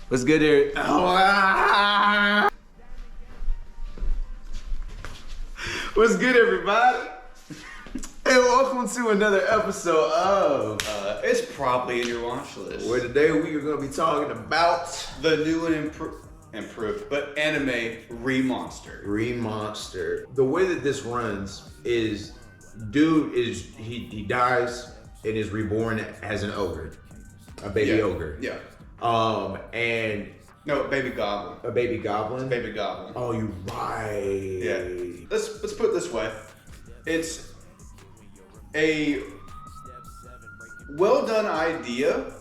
What's good there? What's good, everybody? And welcome to another episode of It's probably in your watch list. where today we are going to be talking about The new and improved, but anime Remonster. Remonster. The way that this runs is, dude he dies and is reborn as an ogre, a baby ogre. Yeah. And No, baby goblin. a baby goblin. Baby goblin. Oh, you're right. Yeah. Let's put it this way. It's a well done idea.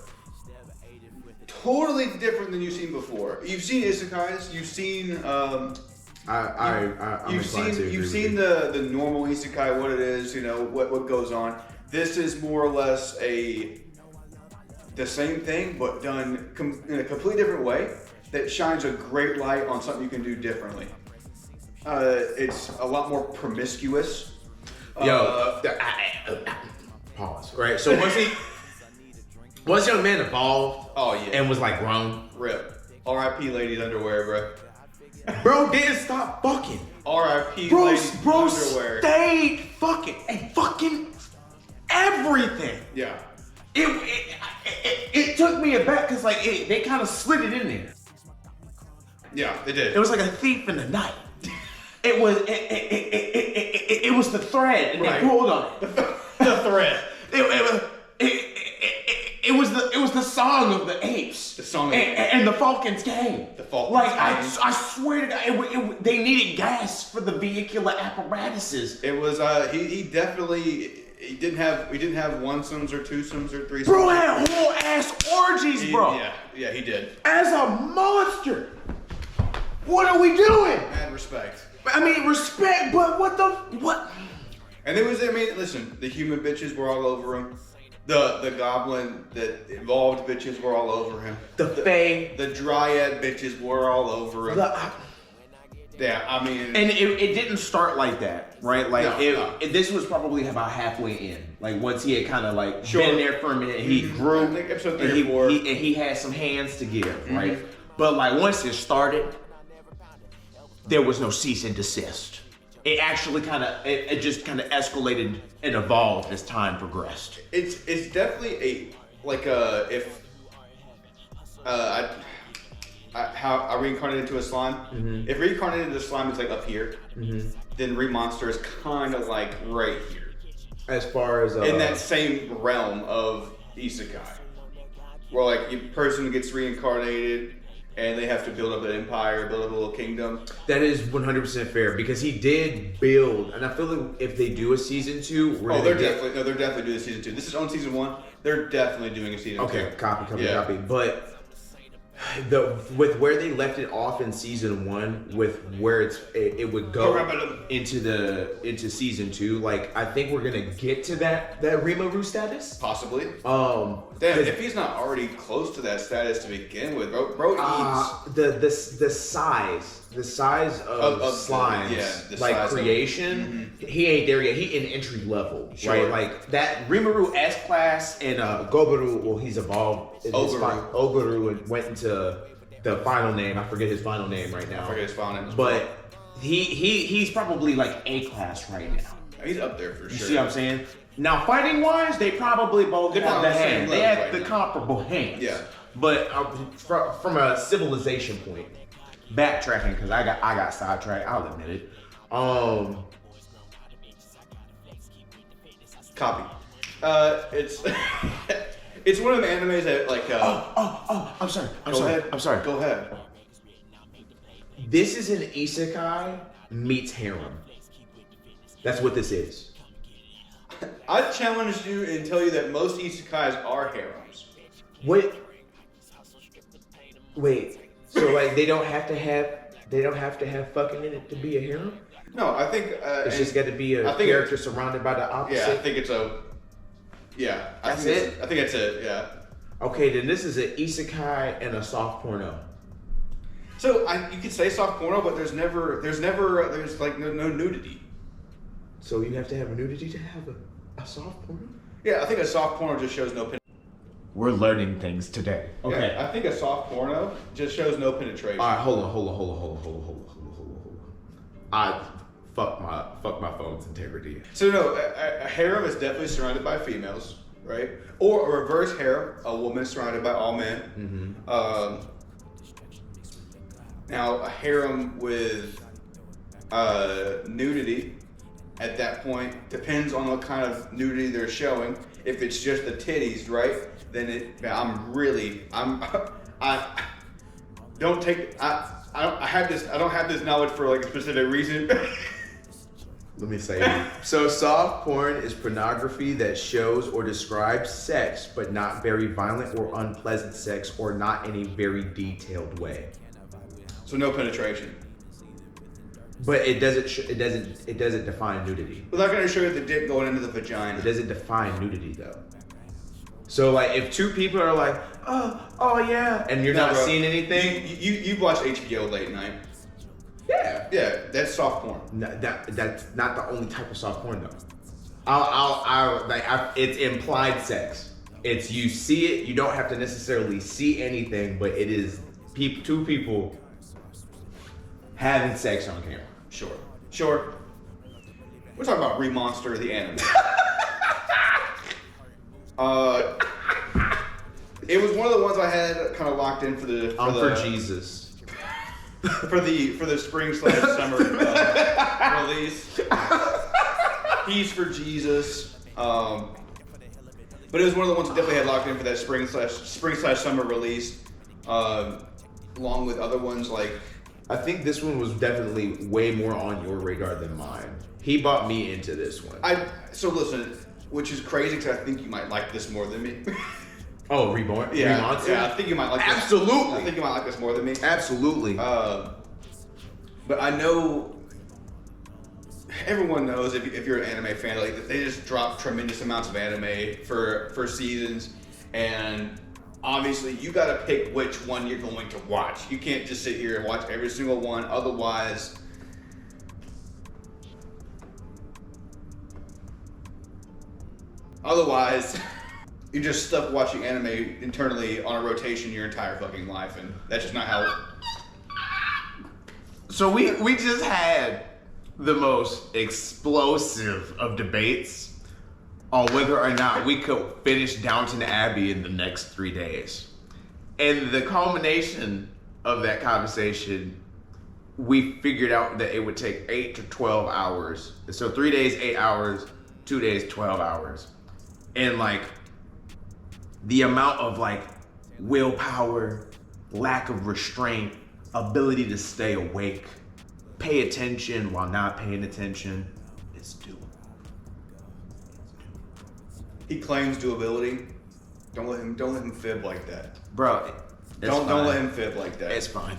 Totally different than you've seen before. You've seen isekais. You've seen I'm you've seen the normal isekai, what it is, you know, what goes on. This is more or less the same thing, but done in a completely different way that shines a great light on something you can do differently. It's a lot more promiscuous. Pause. Right. So once young man evolved, Oh yeah, and was like grown, rip. R.I.P. ladies underwear, bro. bro didn't stop fucking. R.I.P. Bro ladies underwear. stayed fucking and fucking everything. Yeah. It took me aback because like they kind of slid it in there. Yeah, they did. It was like a thief in the night. It was the thread and Right. they pulled on it. The thread. It was the song of the apes. The song of and the Falcons came. The Falcons like came. I swear to God, they needed gas for the vehicular apparatuses. It was he definitely we didn't have one sums or two sums or three. Bro had whole ass orgies, bro. Yeah, he did. As a monster. What are we doing? Mad respect. I mean, respect, but what? And listen, the human bitches were all over him. The goblin that evolved bitches were all over him. The fae. The dryad bitches were all over him. Yeah, I mean. And it didn't start like that, right? Like No. this was probably about halfway in. Like once he had kind of like Sure. been there for a minute, he grew. I think episode 3 and or 4. he had some hands to give, right? But like once it started, there was no cease and desist. It actually it just kind of escalated and evolved as time progressed. It's definitely how I reincarnated into a slime. Mm-hmm. If reincarnated into a slime is like up here, then Remonster is kind of like right here. As far as In that same realm of isekai, where like a person gets reincarnated and they have to build up an empire, build up a little kingdom. that is 100% fair because he did build, and I feel like if they do a season 2, They're definitely doing season 2. This is on season 1. They're definitely doing a season 2. Okay, copy. Yeah. But with where they left it off in season 1, with where it would go into season 2, like I think we're gonna get to that Rimuru status. Possibly. Damn, if he's not already close to that status to begin with, bro eats. the size of slimes, the like size of- creation, he ain't there yet. He in entry level, Sure. right? Like that Rimuru S class and Gobaru. Well, he's evolved. Oguru and went into the final name. I forget his final name right now. I forget his final name. But he's probably like A class right now. He's up there for sure. You see what I'm saying? Now, fighting wise, they probably both They're have on the the same hand. They level have right the now. comparable hands. Yeah. But from a civilization point, backtracking because I got sidetracked. I'll admit it. Copy. It's it's one of the animes that like. I'm sorry. I'm sorry. Go ahead. This is an isekai meets harem. That's what this is. I challenge you and tell you that most isekais are harems. Wait. So like they don't have to have fucking in it to be a harem? No, I think It's just got to be a character surrounded by the opposite. Yeah, I think it's a. Yeah, That's it? I think that's it. Yeah. Okay, then this is an isekai and a soft porno. So you could say soft porno, but there's like no nudity. So you have to have a nudity to have a soft porno? Yeah, I think a soft porno just shows no pen. We're learning things today. Okay. Yeah, I think a soft porno just shows no penetration. All right, hold on. I fuck my phone's integrity. So no, a harem is definitely surrounded by females, right? Or a reverse harem, a woman surrounded by all men. Mm-hmm. Now a harem with nudity at that point depends on what kind of nudity they're showing. If it's just the titties, right? Then I don't have this knowledge for like a specific reason. Let me say. So soft porn is pornography that shows or describes sex, but not very violent or unpleasant sex, or not in a very detailed way. So no penetration. But it doesn't define nudity. We're not going to show you the dick going into the vagina. It doesn't define nudity though. So like if two people are like, oh yeah, and you're not seeing anything, you watch HBO late night. Yeah, that's soft porn. No, that's not the only type of soft porn though. It's implied sex. It's you see it. You don't have to necessarily see anything, but it is two people having sex on camera. Sure. We're talking about Remonster the anime. It was one of the ones I had kind of locked in for Jesus. for the spring/summer release. He's for Jesus. But it was one of the ones that definitely had locked in for that spring/summer release. Along with other ones like. I think this one was definitely way more on your radar than mine. He brought me into this one. So listen, which is crazy because I think you might like this more than me. Oh, Reborn? Yeah, I think you might like this. Absolutely. I think you might like this more than me. Absolutely. But I know everyone knows if you're an anime fan, like they just drop tremendous amounts of anime for seasons, and obviously you got to pick which one you're going to watch. You can't just sit here and watch every single one. Otherwise, you're just stuck watching anime internally on a rotation your entire fucking life, and that's just not how. So we just had the most explosive of debates on whether or not we could finish Downton Abbey in the next 3 days. And the culmination of that conversation, we figured out that it would take 8 to 12 hours. So 3 days, 8 hours, 2 days, 12 hours. And like the amount of like willpower, lack of restraint, ability to stay awake, pay attention while not paying attention, is doable. He claims doability. Don't let him fib like that, bro. Don't let him fib like that. It's fine.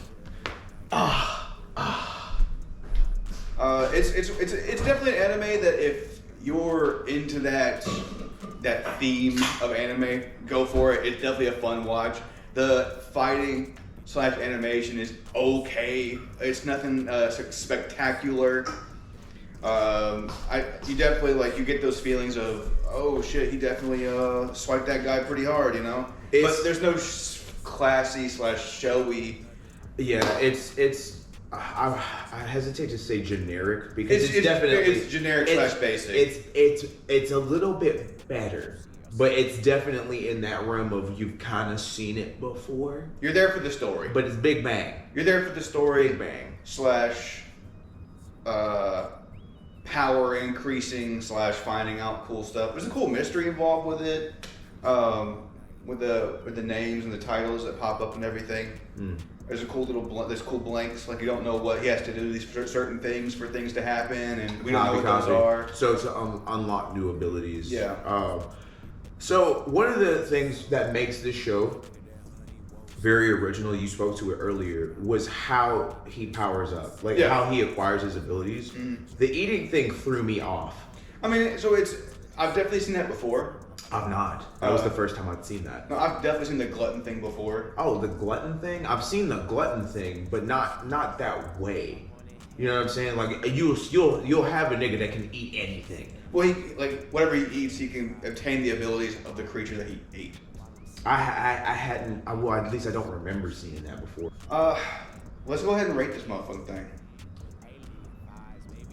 It's definitely an anime that if you're into that theme of anime, go for it. It's definitely a fun watch. The fighting / animation is okay. It's nothing spectacular. You definitely you get those feelings of, oh shit, he definitely swiped that guy pretty hard, you know. But there's no classy / showy. Yeah, it's. I hesitate to say generic because it's definitely generic / basic. It's a little bit better, but it's definitely in that realm of you've kind of seen it before. You're there for the story, but it's Big Bang. You're there for the story. Big Bang / power increasing / finding out cool stuff. There's a cool mystery involved with it, with the names and the titles that pop up and everything. There's a cool there's cool blanks, like you don't know what he has to do these certain things for things to happen, and we don't know what those are. So to unlock new abilities. Yeah. So one of the things that makes this show very original, you spoke to it earlier, was how he powers up, how he acquires his abilities. The eating thing threw me off. I mean, I've definitely seen that before. I've not. That was the first time I'd seen that. No, I've definitely seen the glutton thing before. Oh, the glutton thing? I've seen the glutton thing, but not that way. You know what I'm saying? Like you'll have a nigga that can eat anything. Well, he whatever he eats, he can obtain the abilities of the creature that he ate. I hadn't. Well, at least I don't remember seeing that before. Let's go ahead and rate this motherfucking thing.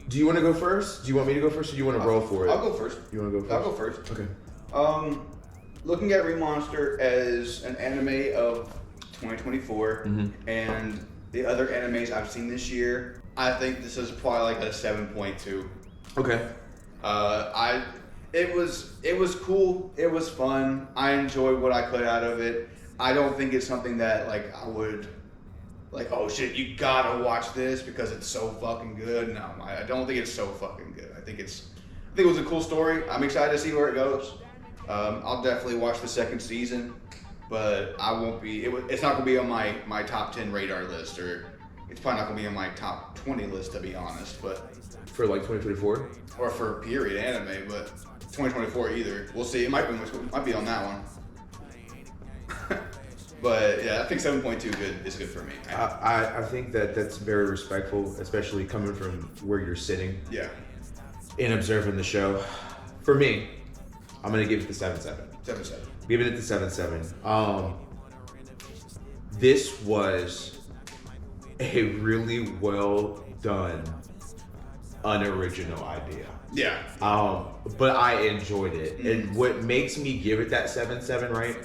Do you want to go first? Do you want me to go first, or do you want to roll for it? I'll go first. You want to go first? I'll go first. Okay. Looking at Remonster as an anime of 2024 and the other animes I've seen this year, I think this is probably like a 7.2. Okay. It was cool. It was fun. I enjoyed what I could out of it. I don't think it's something that like I would like, oh shit, you gotta watch this because it's so fucking good. No, I don't think it's so fucking good. I think it was a cool story. I'm excited to see where it goes. I'll definitely watch the second season, but I won't be. It's not gonna be on my top 10 radar list, or it's probably not gonna be on my top 20 list to be honest. But for like 2024, or for period anime, but 2024 either. We'll see. It might be on that one. But yeah, I think 7.2 is good for me. I think that's very respectful, especially coming from where you're sitting. Yeah. And observing the show. For me, I'm gonna give it the 7.7. 7.7. Giving it the 7.7. This was a really well done, unoriginal idea. Yeah. But I enjoyed it. And what makes me give it that 7.7, right?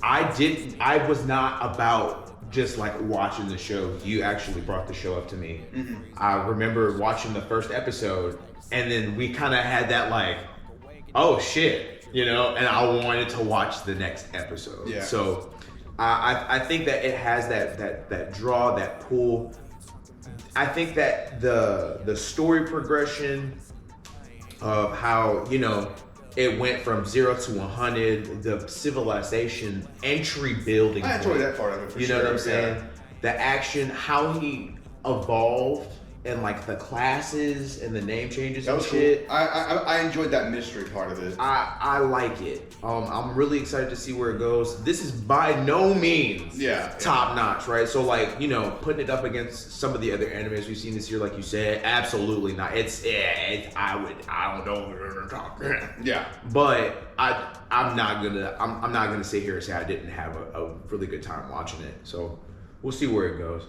I was not about just like watching the show. You actually brought the show up to me. I remember watching the first episode, and then we kind of had that like, oh shit, you know, and I wanted to watch the next episode. Yeah. So I think that it has that draw, that pull. I think that the story progression of how, you know, it went from 0 to 100, the civilization entry building. I enjoyed that part of it for you sure. You know what I'm saying? Yeah. The action, how he evolved, and like the classes and the name changes and shit. Cool. I enjoyed that mystery part of it. I like it. I'm really excited to see where it goes. This is by no means top notch, right? So like, you know, putting it up against some of the other animes we've seen this year, like you said, absolutely not. I don't know if we're top 10. Yeah. But I'm not gonna sit here and say I didn't have a really good time watching it. So we'll see where it goes.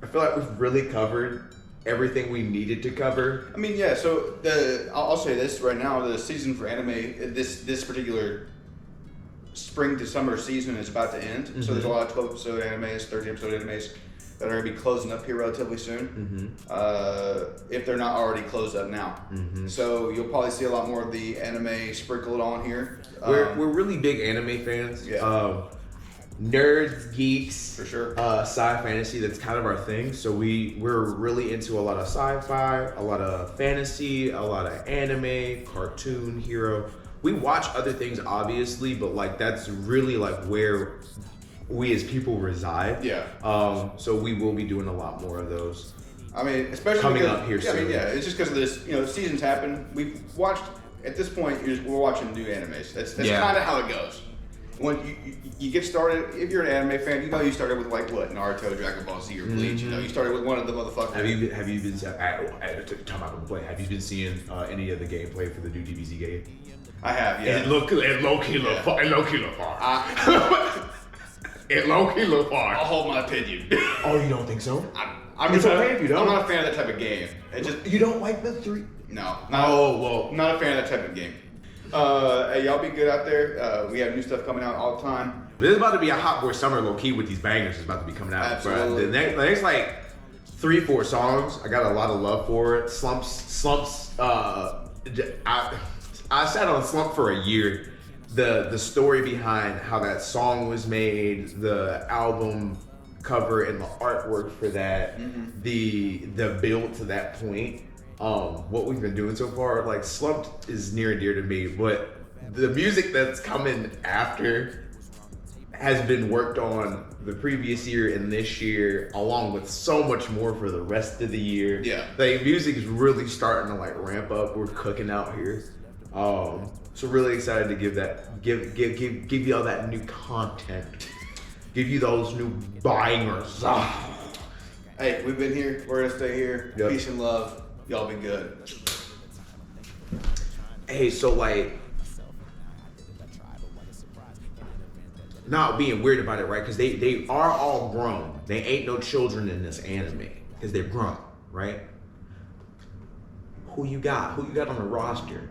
I feel like we've really covered everything we needed to cover. I mean, yeah. So I'll say this right now: the season for anime, this particular spring to summer season is about to end. So there's a lot of 12-episode animes, 13-episode animes that are going to be closing up here relatively soon. If they're not already closed up now. So you'll probably see a lot more of the anime sprinkled on here. We're really big anime fans. Yeah. Nerds, geeks, for sure. Sci fantasy, that's kind of our thing. So we're really into a lot of sci-fi, a lot of fantasy, a lot of anime, cartoon, hero. We watch other things obviously, but like that's really like where we as people reside. Yeah. So we will be doing a lot more of those. I mean, especially coming up here soon. I mean, yeah, it's just because of this. You know, seasons happen. We've watched at this point. We're watching new animes. That's kind of how it goes. When you get started, if you're an anime fan, you know you started with like what, Naruto, Dragon Ball Z, or Bleach. You know, you started with one of the motherfuckers. Have you been seeing any of the gameplay for the new DBZ game? I have, yeah. It low-key look far. It low-key look far. I'll hold my opinion. Oh, you don't think so? It's okay if you don't. I'm not a fan of that type of game. You don't like the 3? No. Not a fan of that type of game. Hey, y'all be good out there. We have new stuff coming out all the time. There's about to be a hot boy summer low key with these bangers that's about to be coming out. Absolutely. The next like 3-4 songs, I got a lot of love for it. Slumps. I sat on Slump for a year. The story behind how that song was made, the album cover and the artwork for that, the build to that point. What we've been doing so far, like Slumped is near and dear to me, but the music that's coming after has been worked on the previous year and this year, along with so much more for the rest of the year. Yeah. Like music is really starting to like ramp up. We're cooking out here. So really excited to give y'all that new content. Give you those new bangers. Hey, we've been here. We're gonna stay here. Yep. Peace and love. Y'all be good. Hey, so like, not being weird about it, right? Because they are all grown. They ain't no children in this anime because they're grown, right? Who you got? Who you got on the roster?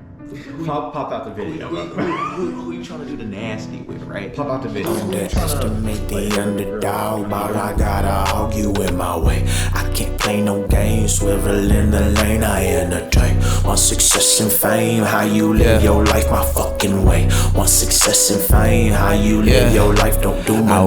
Pop out the video. Who you trying to do the nasty with, right? Pop out the video. Underestimate the underdog, all I gotta argue in my way. I can't play no games, swivel in the lane, I entertain. Want success and fame, how you live your life my fucking way. Want success and fame, how you live your life, don't do my